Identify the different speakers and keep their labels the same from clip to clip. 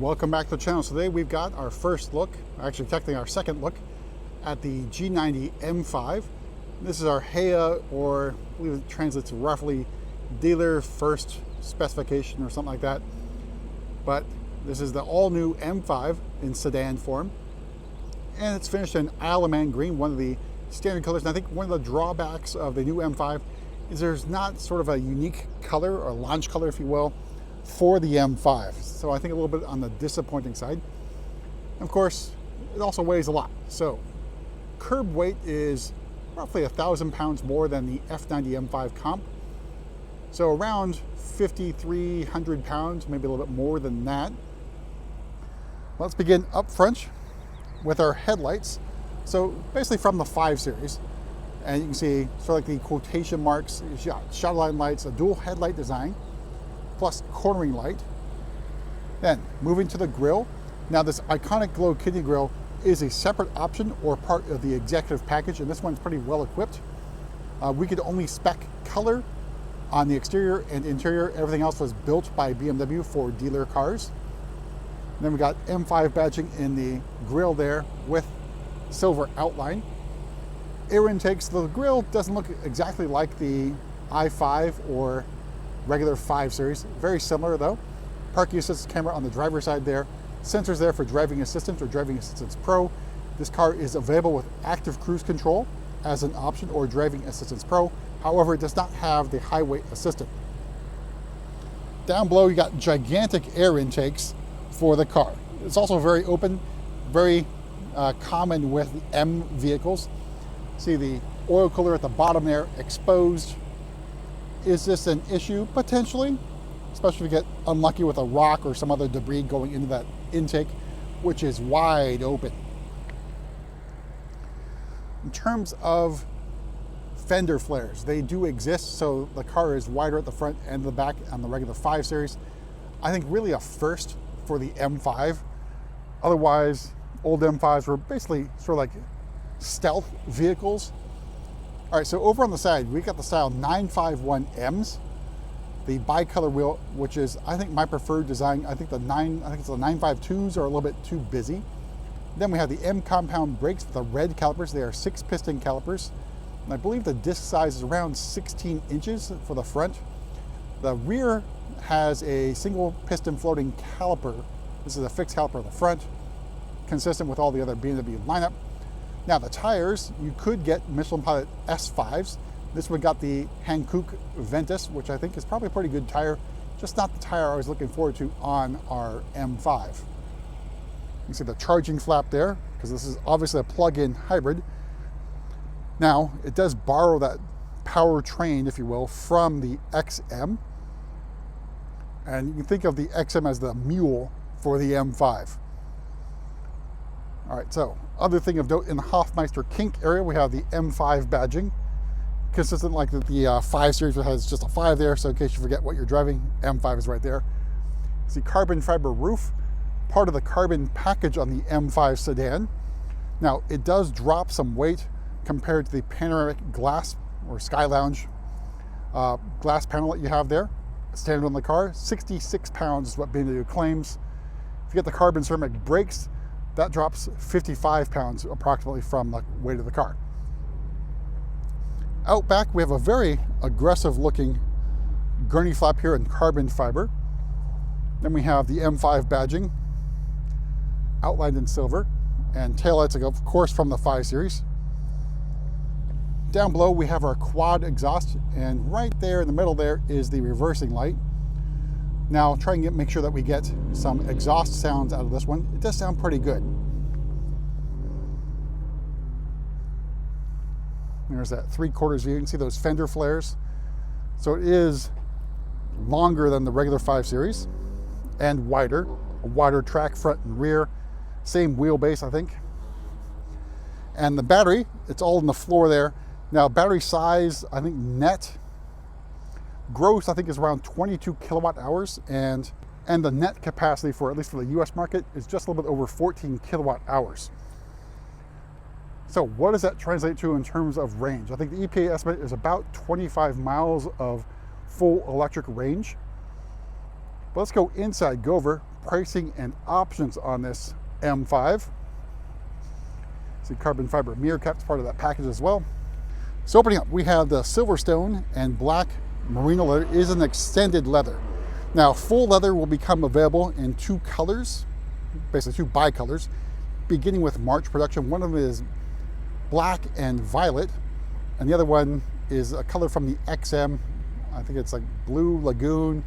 Speaker 1: Welcome back to the channel. Today we've got our first look, actually technically our second look, at the G90 M5. This is our HEA, or I believe it translates roughly dealer first specification or something like that. But this is the all-new M5 in sedan form. And it's finished in Isle of Man green, one of the standard colors. And I think one of the drawbacks of the new M5 is there's not sort of a unique color or launch color, if you will, for the M5. So I think a little bit on the disappointing side. And of course, it also weighs a lot. So curb weight is roughly 1,000 pounds more than the F90 M5 comp. So around 5,300 pounds, maybe a little bit more than that. Let's begin up front with our headlights. So basically from the 5 Series. And you can see sort of like the quotation marks, shadow line lights, a dual headlight design, plus cornering light. Then moving to the grille. Now this iconic glow kidney grille is a separate option or part of the executive package, and this one's pretty well equipped. We could only spec color on the exterior and interior. Everything else was built by BMW for dealer cars. And then we got M5 badging in the grille there with silver outline. Air intakes, the grille doesn't look exactly like the i5 or regular 5 Series. Very similar though. Parking assistance camera on the driver's side there. Sensors there for driving assistance or driving assistance pro. This car is available with active cruise control as an option or driving assistance pro. However, it does not have the highway assistant. Down below, you got gigantic air intakes for the car. It's also very open, very common with the M vehicles. See the oil cooler at the bottom there exposed. Is this an issue? Potentially, especially if you get unlucky with a rock or some other debris going into that intake, which is wide open. In terms of fender flares, they do exist, so the car is wider at the front and the back on the regular 5 Series. I think really a first for the M5. Otherwise, old M5s were basically sort of like stealth vehicles. All right, so over on the side, we got the style 951Ms, the bicolor wheel, which is, I think, my preferred design. I think it's the 952s are a little bit too busy. Then we have the M compound brakes with the red calipers. They are 6-piston calipers. And I believe the disc size is around 16 inches for the front. The rear has a single piston floating caliper. This is a fixed caliper at the front, consistent with all the other BMW lineup. Now the tires, you could get Michelin Pilot S5s. This one got the Hankook Ventus, which I think is probably a pretty good tire, just not the tire I was looking forward to on our M5. You can see the charging flap there, because this is obviously a plug-in hybrid. Now, it does borrow that powertrain, if you will, from the XM. And you can think of the XM as the mule for the M5. All right, so other thing of note, in the Hofmeister kink area, we have the M5 badging, consistent like the 5 Series, which has just a 5 there, so in case you forget what you're driving, M5 is right there. See carbon fiber roof, part of the carbon package on the M5 sedan. Now, it does drop some weight compared to the panoramic glass or Sky Lounge glass panel that you have there, standard on the car. 66 pounds is what BMW claims. If you get the carbon ceramic brakes, that drops 55 pounds approximately from the weight of the car. Out back, we have a very aggressive looking gurney flap here in carbon fiber. Then we have the M5 badging outlined in silver, and taillights, of course, from the 5 Series. Down below, we have our quad exhaust, and right there in the middle there is the reversing light. Now, try and make sure that we get some exhaust sounds out of this one. It does sound pretty good. There's that 3/4 view. You can see those fender flares. So it is longer than the regular 5 Series and wider. A wider track front and rear. Same wheelbase, I think. And the battery, it's all in the floor there. Now, battery size, I think net, gross, I think is around 22 kilowatt hours, and the net capacity for, at least for the US market, is just a little bit over 14 kilowatt hours. So what does that translate to in terms of range? I think the EPA estimate is about 25 miles of full electric range. But let's go inside, go over, pricing and options on this M5. See, carbon fiber mirror cap's part of that package as well. So opening up, we have the Silverstone and black merino leather. It is an extended leather. Now, full leather will become available in 2 colors, basically 2 bicolors, beginning with March production. One of them is black and violet, and the other one is a color from the XM. I think it's like Blue Lagoon.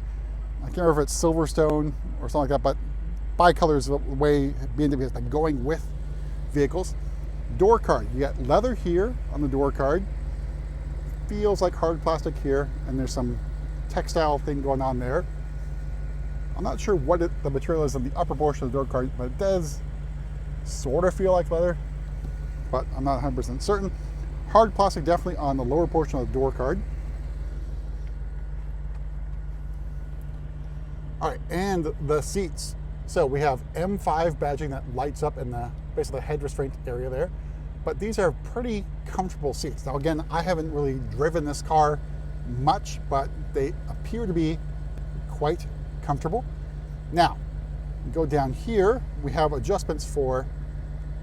Speaker 1: I can't remember if it's Silverstone or something like that, but bicolor is the way BMW has been going with vehicles. Door card, you got leather here on the door card. Feels like hard plastic here, and there's some textile thing going on there. I'm not sure what the material is in the upper portion of the door card, but it does sort of feel like leather, but I'm not 100% certain. Hard plastic definitely on the lower portion of the door card. All right, and the seats. So we have M5 badging that lights up in the basically the head restraint area there, but these are pretty comfortable seats. Now again, I haven't really driven this car much, but they appear to be quite comfortable. Now, go down here, we have adjustments for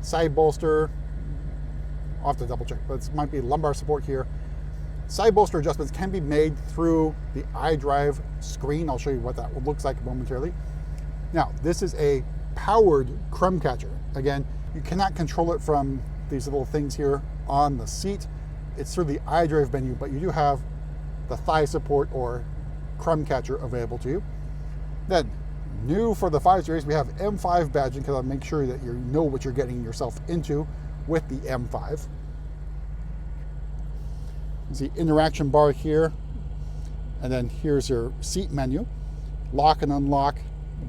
Speaker 1: side bolster. I'll have to double check, but it might be lumbar support here. Side bolster adjustments can be made through the iDrive screen. I'll show you what that looks like momentarily. Now, this is a powered crumb catcher. Again, you cannot control it from these little things here on the seat. It's through the iDrive menu, but you do have the thigh support or crumb catcher available to you. Then, new for the 5 Series, we have M5 badging, because I'll make sure that you know what you're getting yourself into with the M5. You see interaction bar here, and then here's your seat menu. Lock and unlock,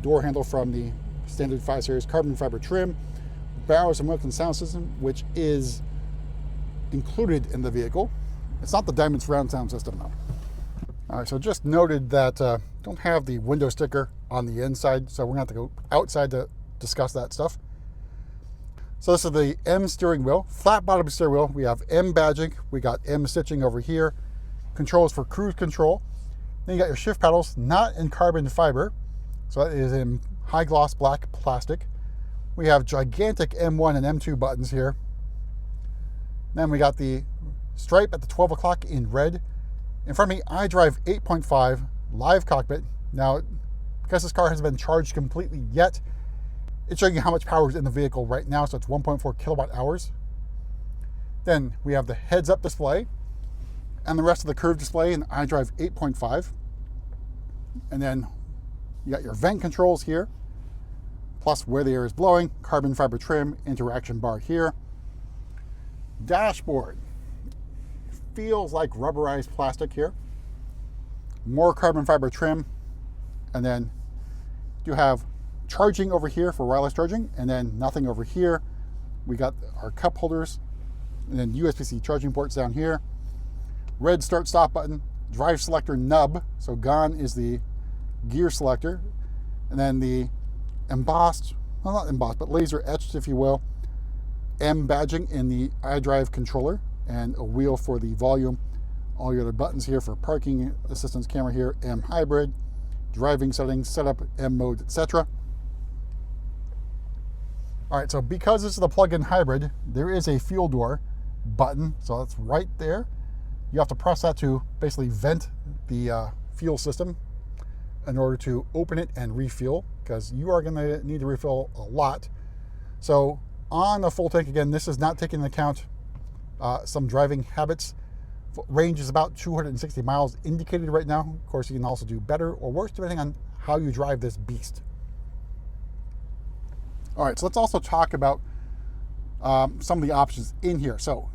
Speaker 1: door handle from the standard 5 Series, carbon fiber trim, Barrows and Wilkins sound system, which is included in the vehicle. It's not the Diamond surround sound system though. All right, so just noted that don't have the window sticker on the inside, so we're gonna have to go outside to discuss that stuff. So this is the M steering wheel, flat bottom steering wheel. We have M badging, we got M stitching over here, controls for cruise control. Then you got your shift paddles, not in carbon fiber, so that is in high gloss black plastic. We have gigantic M1 and M2 buttons here. Then we got the stripe at the 12 o'clock in red. In front of me, iDrive 8.5 live cockpit. Now, because this car hasn't been charged completely yet, it's showing you how much power is in the vehicle right now, so it's 1.4 kilowatt hours. Then we have the heads-up display and the rest of the curved display in iDrive 8.5. And then you got your vent controls here, plus where the air is blowing, carbon fiber trim, interaction bar here. Dashboard. Feels like rubberized plastic here. More carbon fiber trim, and then you have charging over here for wireless charging, and then nothing over here. We got our cup holders, and then USB-C charging ports down here. Red start stop button, drive selector nub, so gone is the gear selector, and then the embossed, well not embossed, but laser etched if you will, M badging in the iDrive controller, and a wheel for the volume. All your other buttons here for parking assistance, camera here, M hybrid, driving settings, setup, M mode, etc. All right, so because this is a plug-in hybrid, there is a fuel door button, so that's right there. You have to press that to basically vent the fuel system in order to open it and refuel, because you are going to need to refill a lot. So on a full tank, again, this is not taking into account some driving habits. Range is about 260 miles indicated right now. Of course, you can also do better or worse depending on how you drive this beast. All right, so let's also talk about some of the options in here. So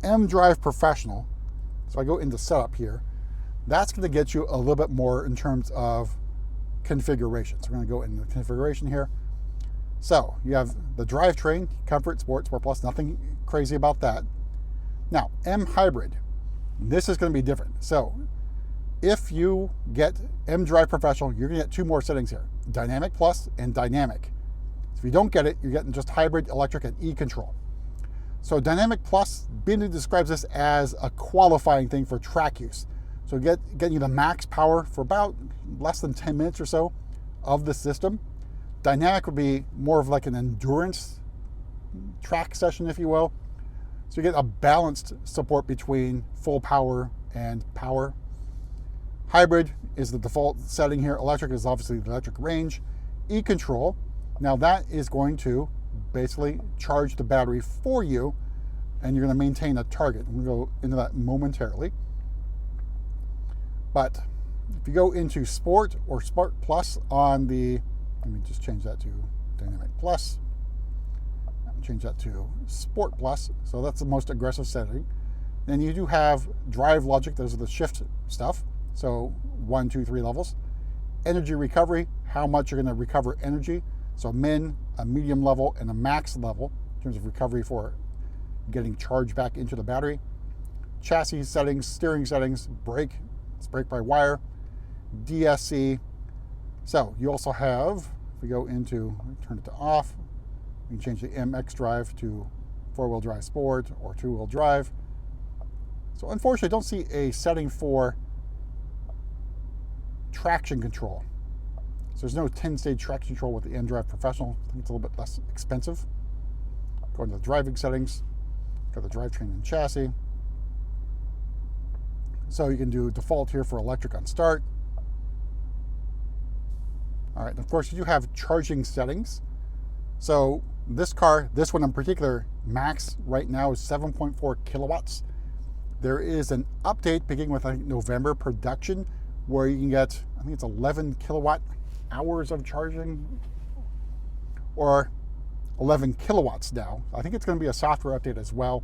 Speaker 1: mDrive Professional, so I go into setup here, that's going to get you a little bit more in terms of configuration. So we're going to go into configuration here. So you have the drivetrain, Comfort, Sport, Sport Plus, nothing crazy about that. Now, M Hybrid, this is going to be different. So if you get mDrive Professional, you're going to get 2 more settings here, Dynamic Plus and Dynamic. So if you don't get it, you're getting just Hybrid, Electric, and E-Control. So Dynamic Plus, BMW describes this as a qualifying thing for track use. So getting you the max power for about less than 10 minutes or so of the system. Dynamic would be more of like an endurance track session, if you will. So you get a balanced support between full power and power. Hybrid is the default setting here. Electric is obviously the electric range. E-control, now that is going to basically charge the battery for you, and you're going to maintain a target. I'm going to go into that momentarily. But if you go into Sport or Sport Plus on the, let me just change that to Dynamic Plus. Change that to Sport Plus. So that's the most aggressive setting. Then you do have drive logic. Those are the shift stuff. So 1, 2, 3 levels. Energy recovery, how much you're going to recover energy. So a medium level, and a max level in terms of recovery for getting charged back into the battery. Chassis settings, steering settings, brake, it's brake by wire, DSC. So you also have, if we go into, turn it to off, you can change the MX drive to 4-wheel drive sport or 2-wheel drive. So unfortunately, I don't see a setting for traction control. So there's no 10-stage traction control with the N-Drive Professional. I think it's a little bit less expensive. Go into the driving settings, got the drivetrain and chassis. So you can do default here for electric on start. All right, and of course you do have charging settings. So this car, this one in particular, max right now is 7.4 kilowatts. There is an update beginning with, I think, November production, where you can get, I think it's 11 kilowatt hours of charging, or 11 kilowatts now. I think it's going to be a software update as well.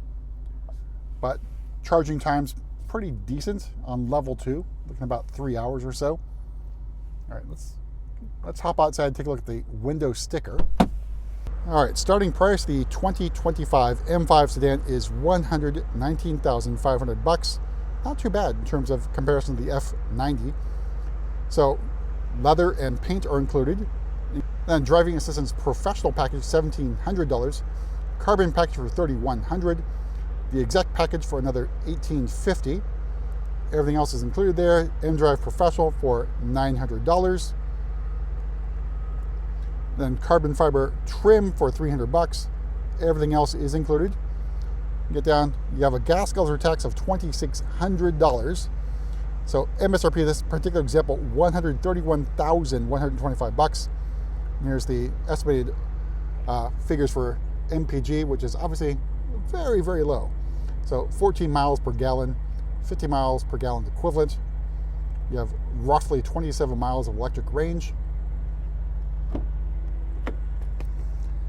Speaker 1: But charging time's pretty decent on level 2, looking about 3 hours or so. All right, let's hop outside and take a look at the window sticker. All right, starting price, the 2025 M5 sedan is $119,500. Not too bad in terms of comparison to the F90. So leather and paint are included. Then driving assistance professional package, $1,700. Carbon package for $3,100. The exec package for another $1,850. Everything else is included there. M-Drive professional for $900. Then carbon fiber trim for $300. Everything else is included. Get down, you have a gas guzzler tax of $2,600. So MSRP, this particular example, $131,125. Here's the estimated figures for MPG, which is obviously very, very low. So 14 miles per gallon, 50 miles per gallon equivalent. You have roughly 27 miles of electric range.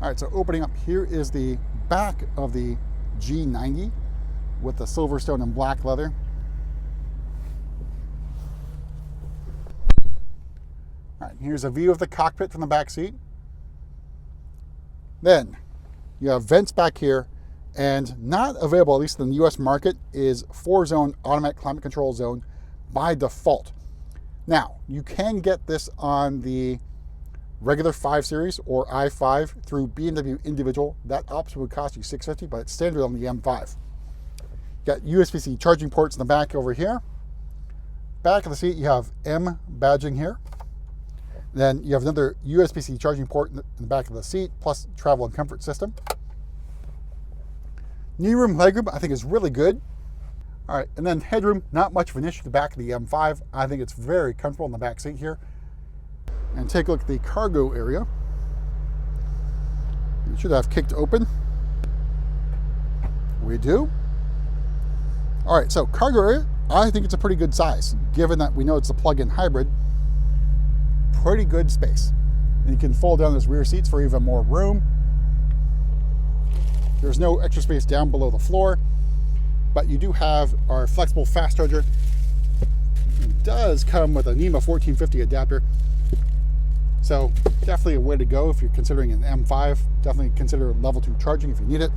Speaker 1: All right, so opening up, here is the back of the G90 with the Silverstone and black leather. All right, here's a view of the cockpit from the back seat. Then you have vents back here, and not available, at least in the US market, is 4-zone automatic climate control zone by default. Now, you can get this on the regular 5 Series or i5 through BMW individual. That option would cost you $650, but it's standard on the M5. Got USB-C charging ports in the back over here. Back of the seat, you have M badging here. Then you have another USB-C charging port in the back of the seat, plus travel and comfort system. Knee room, legroom, I think is really good. All right, and then headroom, not much of an issue at the back of the M5. I think it's very comfortable in the back seat here. And take a look at the cargo area. It should have kicked open. We do. All right, so cargo area, I think it's a pretty good size, given that we know it's a plug-in hybrid. Pretty good space. And you can fold down those rear seats for even more room. There's no extra space down below the floor, but you do have our flexible fast charger. It does come with a NEMA 1450 adapter. So definitely a way to go if you're considering an M5. Definitely consider level 2 charging if you need it.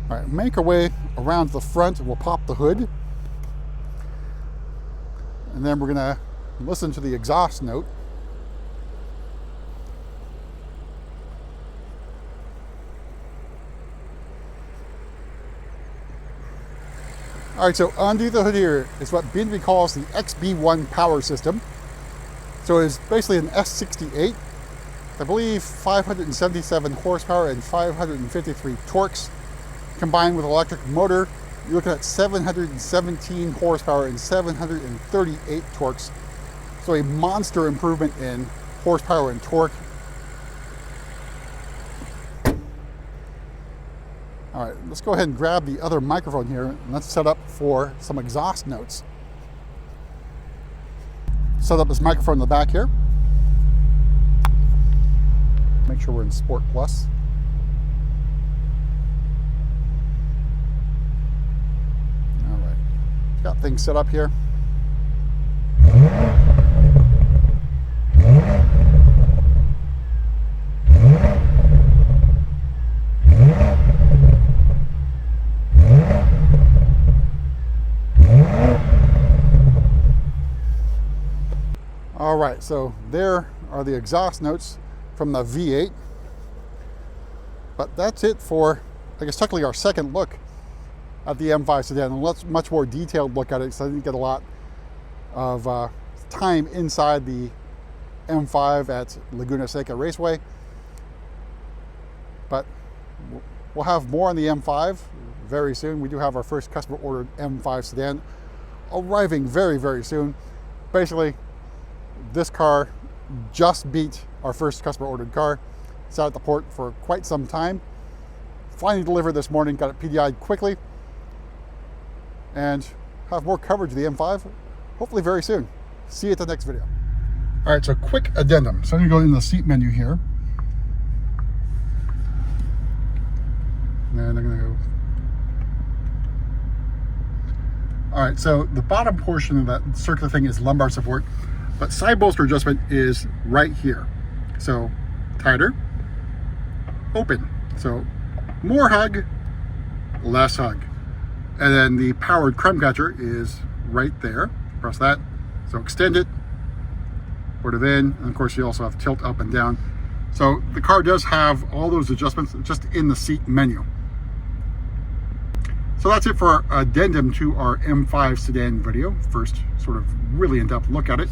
Speaker 1: All right, make our way around the front. We'll pop the hood. And then we're gonna listen to the exhaust note. All right, so under the hood here is what BMW calls the XB1 power system. So it's basically an S68. I believe 577 horsepower and 553 torques. Combined with electric motor, you're looking at 717 horsepower and 738 torques. So a monster improvement in horsepower and torque. All right, let's go ahead and grab the other microphone here and let's set up for some exhaust notes. Set up this microphone in the back here. Make sure we're in Sport Plus. All right, got things set up here. All right, so there are the exhaust notes from the V8. But that's it for, I guess, technically our second look at the M5 sedan. A much more detailed look at it, so I didn't get a lot of time inside the M5 at Laguna Seca Raceway. But we'll have more on the M5 very soon. We do have our first customer ordered M5 sedan arriving very, very soon. Basically, this car just beat our first customer ordered car. Sat at the port for quite some time. Finally delivered this morning, got it PDI'd quickly, and have more coverage of the M5 hopefully very soon. See you at the next video. All right, so quick addendum. So I'm gonna go in the seat menu here. And I'm gonna go. All right, so the bottom portion of that circular thing is lumbar support, but side bolster adjustment is right here. So tighter, open. So more hug, less hug. And then the powered crumb catcher is right there. Press that. So extend it, put it in, and of course you also have tilt up and down. So the car does have all those adjustments just in the seat menu. So that's it for our addendum to our M5 sedan video. First sort of really in-depth look at it.